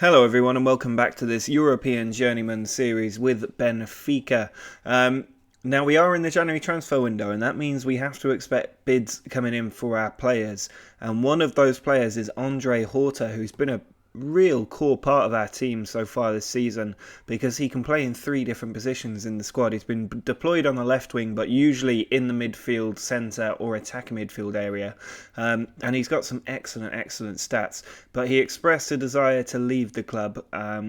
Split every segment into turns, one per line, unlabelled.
Hello everyone and welcome back to this European Journeyman series with Benfica. Now we are in the January transfer window and that means we have to expect bids coming in for our players. And one of those players is Andre Horta, who's been a real core part of our team so far this season because he can play in three different positions in the squad. He's been deployed on the left wing but usually in the midfield, centre or attacking midfield area, and he's got some excellent stats, but he expressed a desire to leave the club,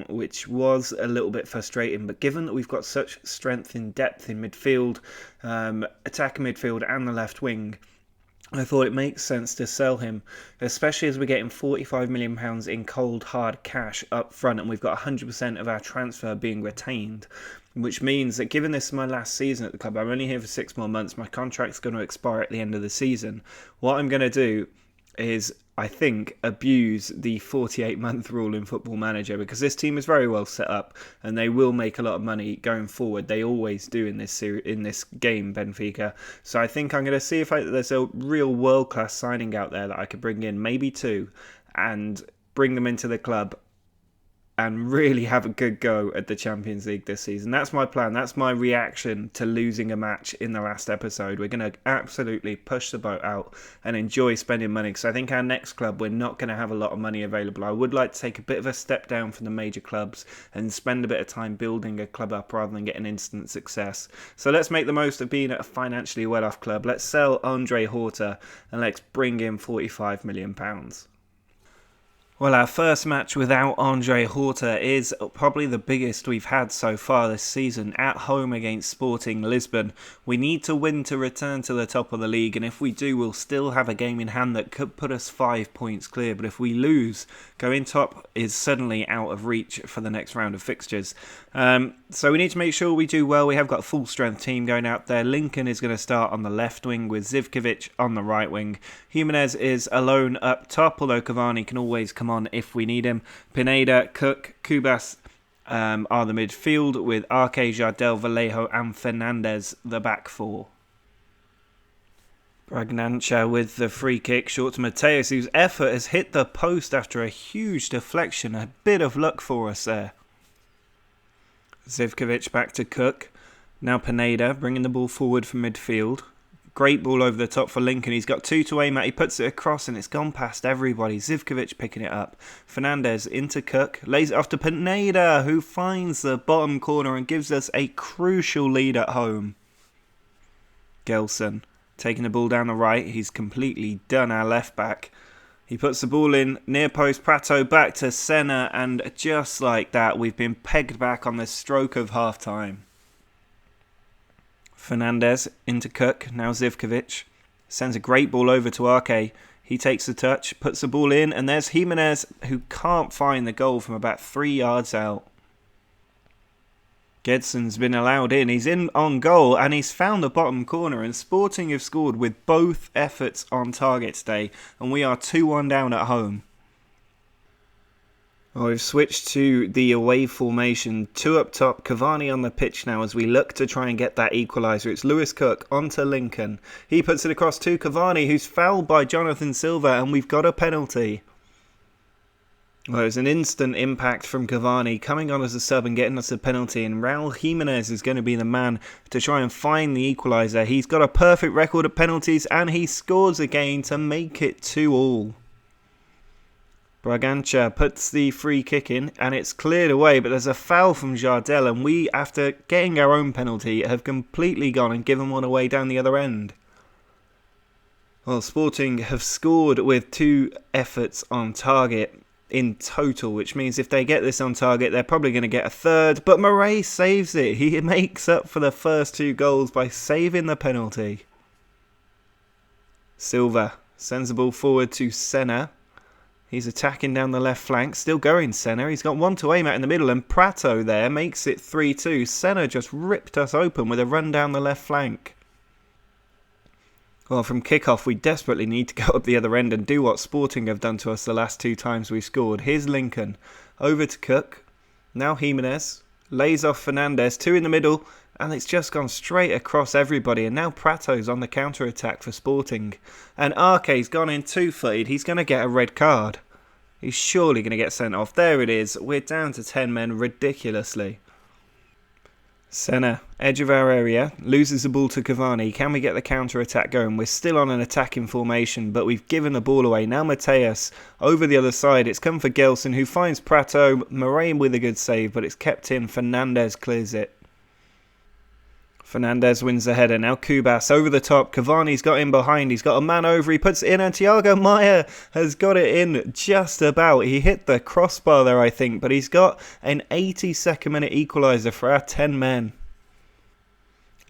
which was a little bit frustrating, but given that we've got such strength in depth in midfield, attacking midfield and the left wing, I thought it makes sense to sell him, especially as we're getting £45 million in cold hard cash up front and we've got 100% of our transfer being retained, which means that given this is my last season at the club, I'm only here for 6 more months, my contract's going to expire at the end of the season. What I'm going to do is, I think, abuse the 48-month rule in Football Manager because this team is very well set up and they will make a lot of money going forward. They always do in this game, Benfica. So I think I'm going to see if there's a real world-class signing out there that I could bring in, maybe two, and bring them into the club and really have a good go at the Champions League this season. That's my plan. That's my reaction to losing a match in the last episode. We're going to absolutely push the boat out and enjoy spending money because I think our next club, we're not going to have a lot of money available. I would like to take a bit of a step down from the major clubs and spend a bit of time building a club up rather than getting instant success. So let's make the most of being at a financially well-off club. Let's sell Andre Horta and let's bring in £45 million. Well, our first match without Andre Horta is probably the biggest we've had so far this season, at home against Sporting Lisbon. We need to win to return to the top of the league, and if we do, we'll still have a game in hand that could put us 5 points clear, but if we lose, going top is suddenly out of reach for the next round of fixtures. So we need to make sure we do well. We have got a full strength team going out there. Lincoln is going to start on the left wing with Zivkovic on the right wing. Jimenez is alone up top, although Cavani can always come on if we need him. Pineda, Cook, Kubas are the midfield with Arke, Jardel, Vallejo and Fernandez the back four. Bragança with the free kick, short to Mateus, whose effort has hit the post after a huge deflection. A bit of luck for us there. Zivkovic back to Cook. Now Pineda bringing the ball forward from midfield. Great ball over the top for Lincoln. He's got two to aim at. He puts it across and it's gone past everybody. Zivkovic picking it up. Fernandez into Cook. Lays it off to Pineda, who finds the bottom corner and gives us a crucial lead at home. Gelson taking the ball down the right. He's completely done our left back. He puts the ball in near post. Prato back to Senna, and just like that, we've been pegged back on the stroke of half time. Fernandez into Cook, now Zivkovic. Sends a great ball over to Arke. He takes the touch, puts the ball in, and there's Jimenez, who can't find the goal from about 3 yards out. Gedson's been allowed in. He's in on goal, and he's found the bottom corner, and Sporting have scored with both efforts on target today, and we are 2-1 down at home. Well, we've switched to the away formation. Two up top, Cavani on the pitch now as we look to try and get that equaliser. It's Lewis Cook onto Lincoln. He puts it across to Cavani, who's fouled by Jonathan Silva, and we've got a penalty. Well, it was an instant impact from Cavani coming on as a sub and getting us a penalty, and Raul Jimenez is going to be the man to try and find the equaliser. He's got a perfect record of penalties and he scores again to make it 2-2. Bragança puts the free kick in and it's cleared away, but there's a foul from Jardel, and we, after getting our own penalty, have completely gone and given one away down the other end. Well, Sporting have scored with 2 efforts on target in total, which means if they get this on target, they're probably going to get a third, but Murray saves it. He makes up for the first 2 goals by saving the penalty. Silva sends the ball forward to Senna. He's attacking down the left flank. Still going, Senna. He's got one to aim at in the middle, and Prato there makes it 3-2. Senna just ripped us open with a run down the left flank. Well, from kickoff, we desperately need to go up the other end and do what Sporting have done to us the last 2 times we've scored. Here's Lincoln. Over to Cook. Now Jimenez. Lays off Fernandez. 2 in the middle. And it's just gone straight across everybody. And now Prato's on the counter-attack for Sporting. And Arke's gone in 2-footed. He's going to get a red card. He's surely going to get sent off. There it is. We're down to 10 men ridiculously. Senna, edge of our area, loses the ball to Cavani. Can we get the counter-attack going? We're still on an attacking formation, but we've given the ball away. Now Mateus over the other side. It's come for Gelson, who finds Prato. Moraine with a good save, but it's kept in. Fernandez clears it. Fernandez wins the header. Now Kubas over the top. Cavani's got in behind. He's got a man over. He puts it in, and Thiago Maia has got it in just about. He hit the crossbar there, I think, but he's got an 82nd minute equaliser for our 10 men.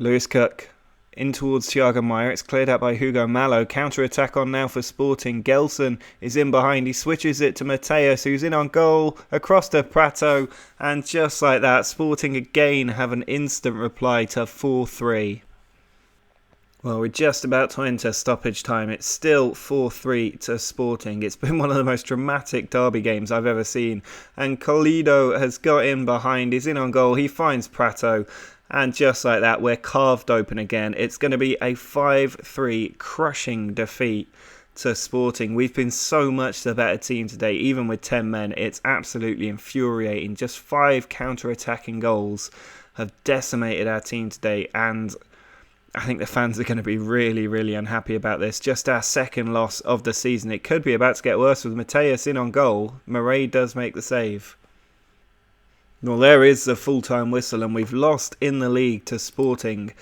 Lewis Cook in towards Thiago Maia. It's cleared out by Hugo Malo. Counter-attack on now for Sporting. Gelson is in behind. He switches it to Mateus, who's in on goal. Across to Prato. And just like that, Sporting again have an instant reply to 4-3. Well, we're just about to enter stoppage time. It's still 4-3 to Sporting. It's been one of the most dramatic derby games I've ever seen. And Colido has got in behind. He's in on goal. He finds Prato. And just like that, we're carved open again. It's going to be a 5-3 crushing defeat to Sporting. We've been so much the better team today, even with 10 men. It's absolutely infuriating. Just 5 counter-attacking goals have decimated our team today. And I think the fans are going to be really, really unhappy about this. Just our second loss of the season. It could be about to get worse with Mateus in on goal. Murray does make the save. Well, there is the full-time whistle, and we've lost in the league to Sporting.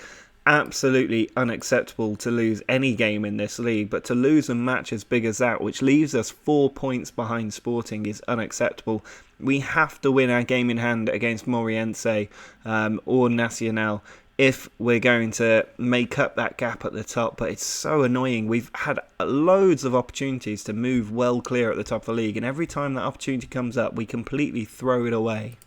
Absolutely unacceptable to lose any game in this league, but to lose a match as big as that, which leaves us 4 points behind Sporting, is unacceptable. We have to win our game in hand against Moriense or Nacional if we're going to make up that gap at the top, but it's so annoying. We've had loads of opportunities to move well clear at the top of the league, and every time that opportunity comes up, we completely throw it away.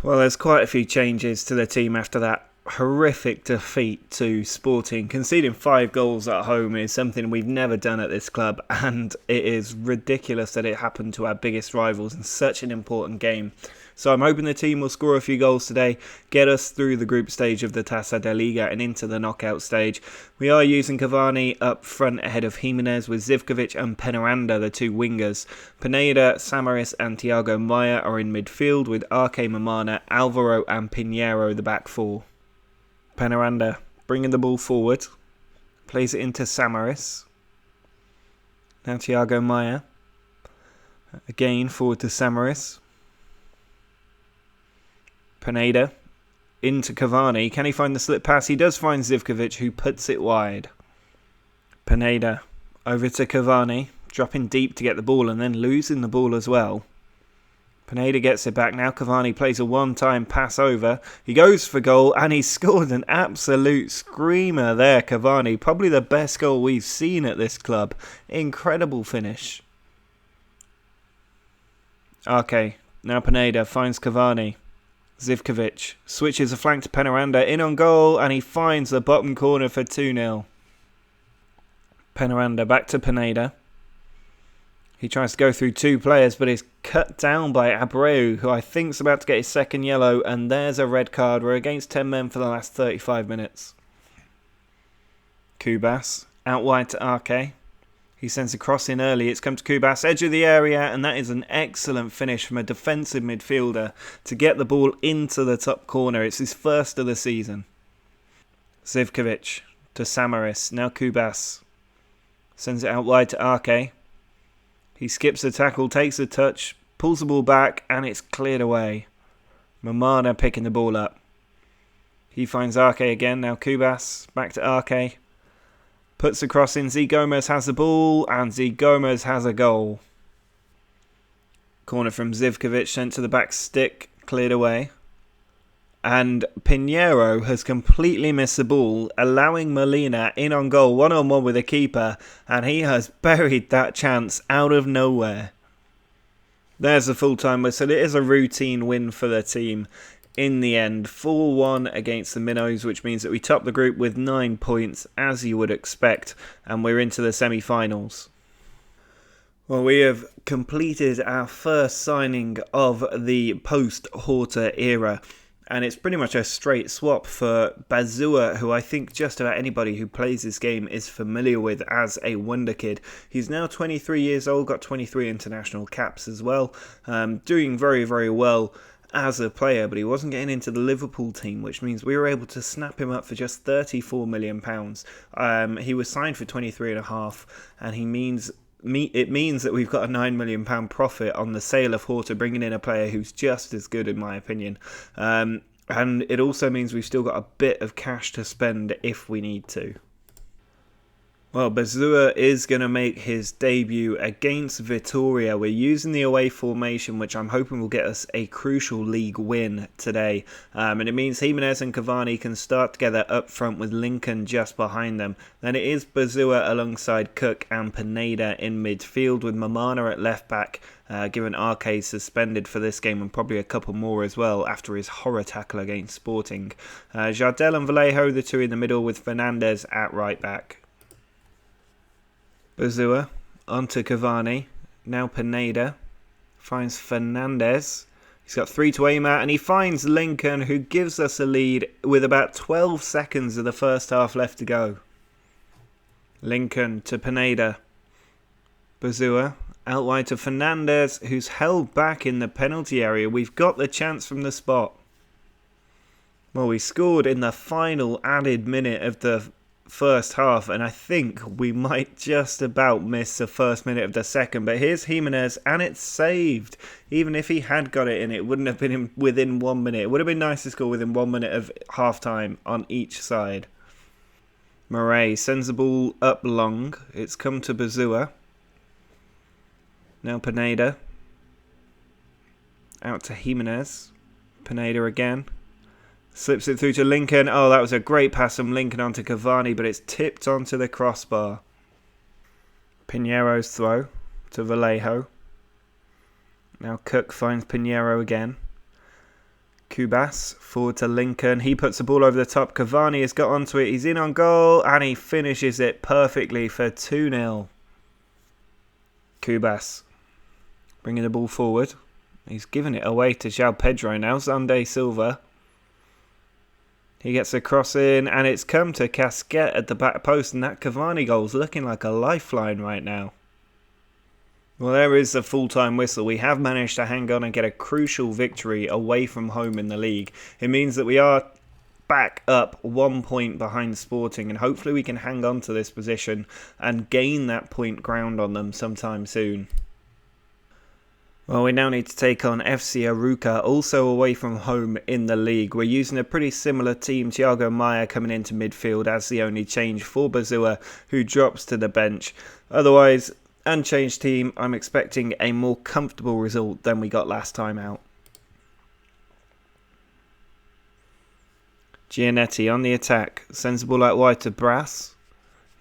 Well, there's quite a few changes to the team after that horrific defeat to Sporting. Conceding 5 goals at home is something we've never done at this club, and it is ridiculous that it happened to our biggest rivals in such an important game. So I'm hoping the team will score a few goals today, get us through the group stage of the Taça de Liga and into the knockout stage. We are using Cavani up front ahead of Jimenez, with Zivkovic and Penaranda, the 2 wingers. Pineda, Samaris and Thiago Maia are in midfield, with Arke Mamana, Alvaro and Pinheiro the back 4. Penaranda bringing the ball forward, plays it into Samaris. Now Thiago Maia, again forward to Samaris. Pineda into Cavani. Can he find the slip pass? He does find Zivkovic, who puts it wide. Pineda over to Cavani, dropping deep to get the ball and then losing the ball as well. Pineda gets it back. Now Cavani plays a one-time pass over. He goes for goal and he scored an absolute screamer there, Cavani. Probably the best goal we've seen at this club. Incredible finish. Okay, now Pineda finds Cavani. Zivkovic switches a flank to Penaranda, in on goal, and he finds the bottom corner for 2-0. Penaranda back to Pineda. He tries to go through 2 players, but is cut down by Abreu, who I think is about to get his second yellow, and there's a red card. We're against 10 men for the last 35 minutes. Kubas out wide to Arke. He sends a cross in early. It's come to Kubas, edge of the area, and that is an excellent finish from a defensive midfielder to get the ball into the top corner. It's his first of the season. Zivkovic to Samaris. Now Kubas sends it out wide to Arke. He skips the tackle, takes a touch, pulls the ball back, and it's cleared away. Mamana picking the ball up. He finds Arke again. Now Kubas back to Arke. Puts the cross in. Z Gomez has the ball, and Z Gomez has a goal. Corner from Zivkovic, sent to the back stick, cleared away. And Pinheiro has completely missed the ball, allowing Molina in on goal, 1-on-1 with the keeper, and he has buried that chance out of nowhere. There's the full-time whistle. It is a routine win for the team. In the end, 4-1 against the Minnows, which means that we top the group with 9 points, as you would expect, and we're into the semi-finals. Well, we have completed our first signing of the post-Horta era, And it's pretty much a straight swap for Bazua, who I think just about anybody who plays this game is familiar with as a wonder kid. He's now 23 years old, got 23 international caps as well, doing very, very well as a player, but he wasn't getting into the Liverpool team, which means we were able to snap him up for just £34 million. He was signed for 23.5, and it means that we've got a £9 million profit on the sale of Horta, bringing in a player who's just as good, in my opinion. And it also means we've still got a bit of cash to spend if we need to. Well, Bazua is going to make his debut against Vitoria. We're using the away formation, which I'm hoping will get us a crucial league win today. And it means Jimenez and Cavani can start together up front with Lincoln just behind them. Then it is Bazua alongside Cook and Pineda in midfield, with Mamana at left back, given Arcade suspended for this game and probably a couple more as well after his horror tackle against Sporting. Jardel and Vallejo, the two in the middle, with Fernandez at right back. Bazua onto Cavani, now Pineda, finds Fernandez, he's got 3 to aim at, and he finds Lincoln, who gives us a lead with about 12 seconds of the first half left to go. Lincoln to Pineda, Bazua out wide to Fernandez, who's held back in the penalty area. We've got the chance from the spot. Well, we scored in the final added minute of the first half, and I think we might just about miss the first minute of the second, but here's Jimenez, and it's saved. Even if he had got it in, it wouldn't have been within 1 minute. It would have been nice to score within 1 minute of half time on each side. Murray sends the ball up long. It's come to Bazua. Now Pineda out to Jimenez. Pineda again. Slips it through to Lincoln. Oh, that was a great pass from Lincoln onto Cavani, but it's tipped onto the crossbar. Pinheiro's throw to Vallejo. Now Cook finds Pinheiro again. Cubas forward to Lincoln. He puts the ball over the top. Cavani has got onto it. He's in on goal, and he finishes it perfectly for 2-0. Cubas bringing the ball forward. He's given it away to João Pedro now. Sunday Silva. He gets a cross in, and it's come to Casquet at the back post, and that Cavani goal's looking like a lifeline right now. Well, there is a full-time whistle. We have managed to hang on and get a crucial victory away from home in the league. It means that we are back up 1 point behind Sporting, and hopefully we can hang on to this position and gain that point ground on them sometime soon. Well, we now need to take on FC Arouca, also away from home in the league. We're using a pretty similar team. Thiago Maia coming into midfield as the only change for Bazua, who drops to the bench. Otherwise, unchanged team. I'm expecting a more comfortable result than we got last time out. Giannetti on the attack. Sends the ball out wide to Brass.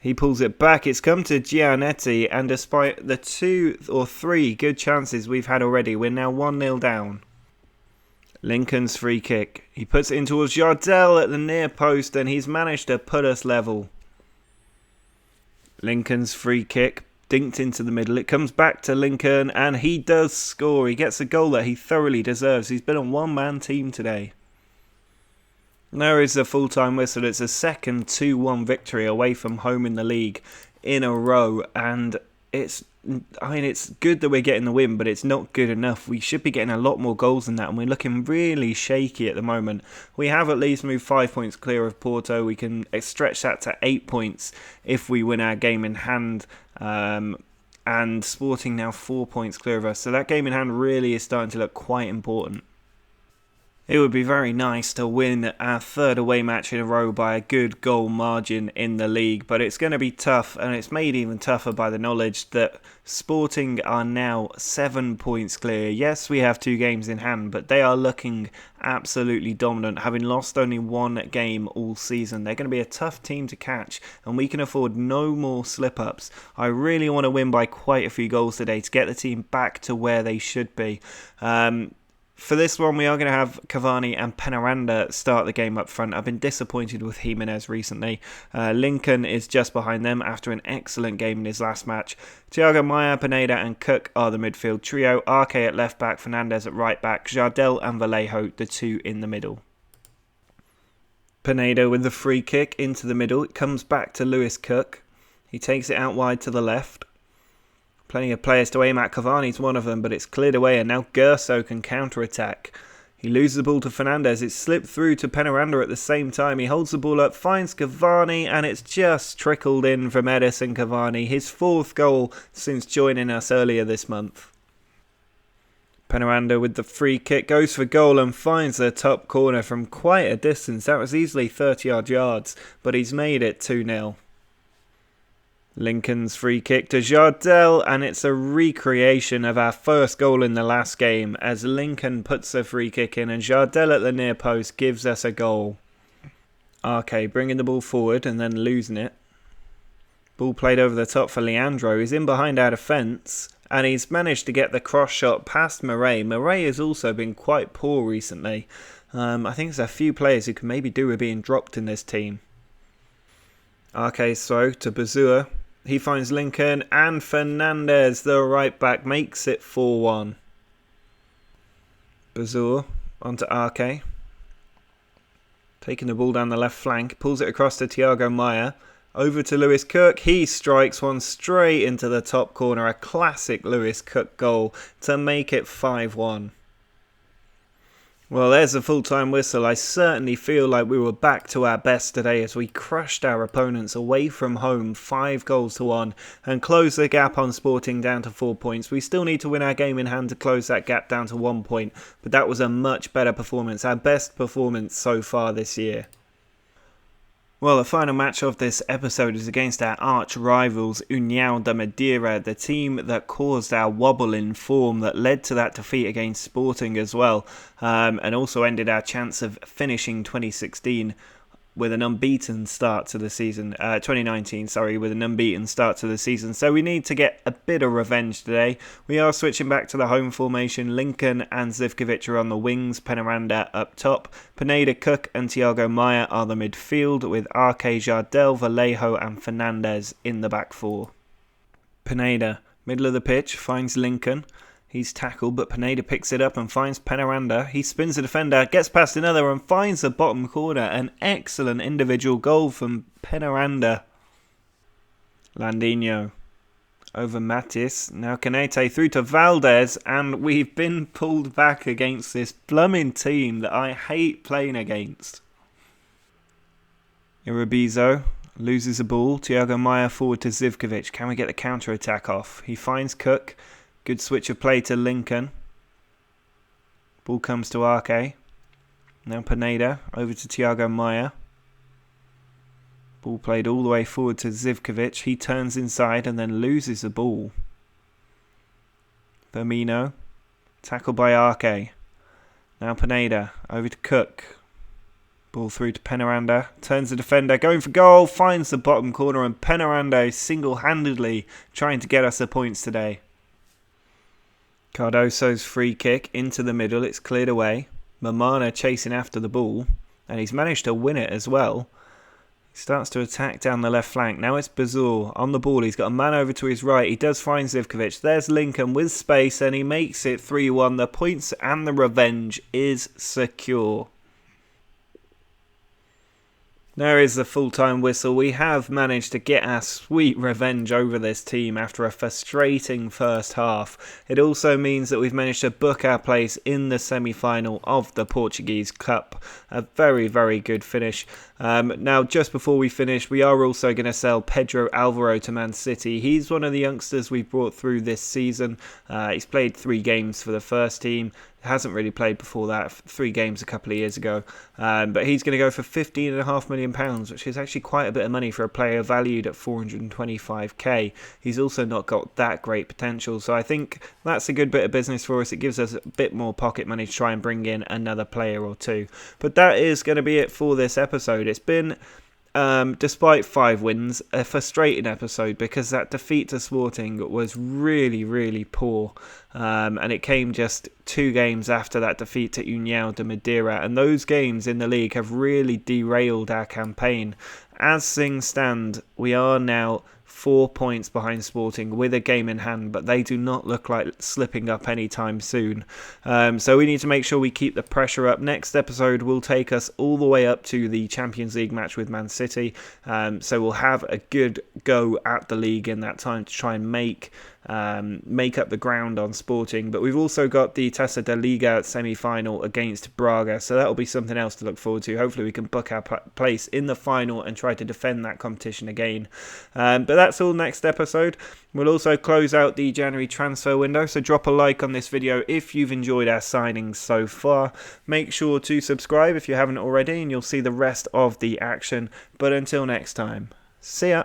He pulls it back. It's come to Giannetti, and despite the 2 or 3 good chances we've had already, we're now 1-0 down. Lincoln's free kick. He puts it in towards Jardel at the near post, and he's managed to put us level. Lincoln's free kick, dinked into the middle. It comes back to Lincoln, and he does score. He gets a goal that he thoroughly deserves. He's been a one-man team today. There is a full-time whistle. It's a second 2-1 victory away from home in the league in a row, and it's good that we're getting the win, but it's not good enough. We should be getting a lot more goals than that, and we're looking really shaky at the moment. We have at least moved 5 points clear of Porto. We can stretch that to 8 points if we win our game in hand, and Sporting now 4 points clear of us. So that game in hand really is starting to look quite important. It would be very nice to win our third away match in a row by a good goal margin in the league, but it's going to be tough, and it's made even tougher by the knowledge that Sporting are now 7 points clear. Yes, we have 2 games in hand, but they are looking absolutely dominant, having lost only 1 game all season. They're going to be a tough team to catch, and we can afford no more slip-ups. I really want to win by quite a few goals today to get the team back to where they should be. For this one, we are going to have Cavani and Penaranda start the game up front. I've been disappointed with Jimenez recently. Lincoln is just behind them after an excellent game in his last match. Thiago Maia, Pineda and Cook are the midfield trio. Arce at left back, Fernandez at right back, Jardel and Vallejo, the 2 in the middle. Pineda with the free kick into the middle. It comes back to Lewis Cook. He takes it out wide to the left. Plenty of players to aim at. Cavani's one of them, but it's cleared away, and now Gerso can counter-attack. He loses the ball to Fernandez. It's slipped through to Penaranda at the same time. He holds the ball up, finds Cavani, and it's just trickled in from Edison Cavani. His 4th goal since joining us earlier this month. Penaranda with the free kick, goes for goal and finds the top corner from quite a distance. That was easily 30-odd yards, but he's made it 2-0. Lincoln's free kick to Jardel, and it's a recreation of our first goal in the last game as Lincoln puts a free kick in and Jardel at the near post gives us a goal. Arke bringing the ball forward and then losing it. Ball played over the top for Leandro. He's in behind our defence and he's managed to get the cross shot past Murray. Murray has also been quite poor recently. I think there's a few players who can maybe do with being dropped in this team. Arke's throw to Bazua. He finds Lincoln and Fernandez, the right back, makes it 4-1. Bazur onto Arke. Taking the ball down the left flank, pulls it across to Thiago Maia. Over to Lewis Cook. He strikes one straight into the top corner. A classic Lewis Cook goal to make it 5-1. Well, there's a full-time whistle. I certainly feel like we were back to our best today as we crushed our opponents away from home 5-1 and closed the gap on Sporting down to 4 points. We still need to win our game in hand to close that gap down to 1 point, but that was a much better performance, our best performance so far this year. Well, the final match of this episode is against our arch rivals União da Madeira, the team that caused our wobble in form that led to that defeat against Sporting as well, and also ended our chance of finishing 2016 with an unbeaten start to the season, 2019, with an unbeaten start to the season. So we need to get a bit of revenge today. We are switching back to the home formation. Lincoln and Zivkovic are on the wings, Penaranda up top. Pineda, Cook and Thiago Maia are the midfield, with Arke, Jardel, Vallejo and Fernandez in the back four. Pineda, middle of the pitch, finds Lincoln. He's tackled, but Pineda picks it up and finds Penaranda. He spins the defender, gets past another and finds the bottom corner. An excellent individual goal from Penaranda. Landinho over Matis. Now Canete through to Valdez, and we've been pulled back against this blooming team that I hate playing against. Irabizo loses the ball. Thiago Maia forward to Zivkovic. Can we get the counter-attack off? He finds Cook. Good switch of play to Lincoln. Ball comes to Arke. Now Pineda over to Thiago Maia. Ball played all the way forward to Zivkovic. He turns inside and then loses the ball. Firmino. Tackled by Arke. Now Pineda over to Cook. Ball through to Penaranda. Turns the defender. Going for goal. Finds the bottom corner. And Penaranda single-handedly trying to get us the points today. Cardoso's free kick into the middle. It's cleared away. Mamana chasing after the ball. And he's managed to win it as well. He starts to attack down the left flank. Now it's Bazur on the ball. He's got a man over to his right. He does find Zivkovic. There's Lincoln with space and he makes it 3-1. The points and the revenge is secure. There is the full-time whistle. We have managed to get our sweet revenge over this team after a frustrating first half. It also means that we've managed to book our place in the semi-final of the Portuguese Cup. A very, very good finish. Now, just before we finish, we are also going to sell Pedro Alvaro to Man City. He's one of the youngsters we've brought through this season. He's played 3 games for the first team. Hasn't really played before that, 3 games a couple of years ago. But he's going to go for £15.5 million, which is actually quite a bit of money for a player valued at 425k. He's also not got that great potential, so I think that's a good bit of business for us. It gives us a bit more pocket money to try and bring in another player or two. But that is going to be it for this episode. It's been, despite 5 wins, a frustrating episode because that defeat to Sporting was really, really poor. And it came just 2 games after that defeat to União de Madeira. And those games in the league have really derailed our campaign. As things stand, we are now 4 points behind Sporting with a game in hand, but they do not look like slipping up anytime soon. So we need to make sure we keep the pressure up. Next episode will take us all the way up to the Champions League match with Man City. So we'll have a good go at the league in that time to try and make up the ground on Sporting. But we've also got the Taça da Liga semi-final against Braga, so that'll be something else to look forward to. Hopefully we can book our place in the final and try to defend that competition again. But that's all next episode. We'll also close out the January transfer window, so drop a like on this video if you've enjoyed our signings so far. Make sure to subscribe if you haven't already, and you'll see the rest of the action. But until next time, see ya!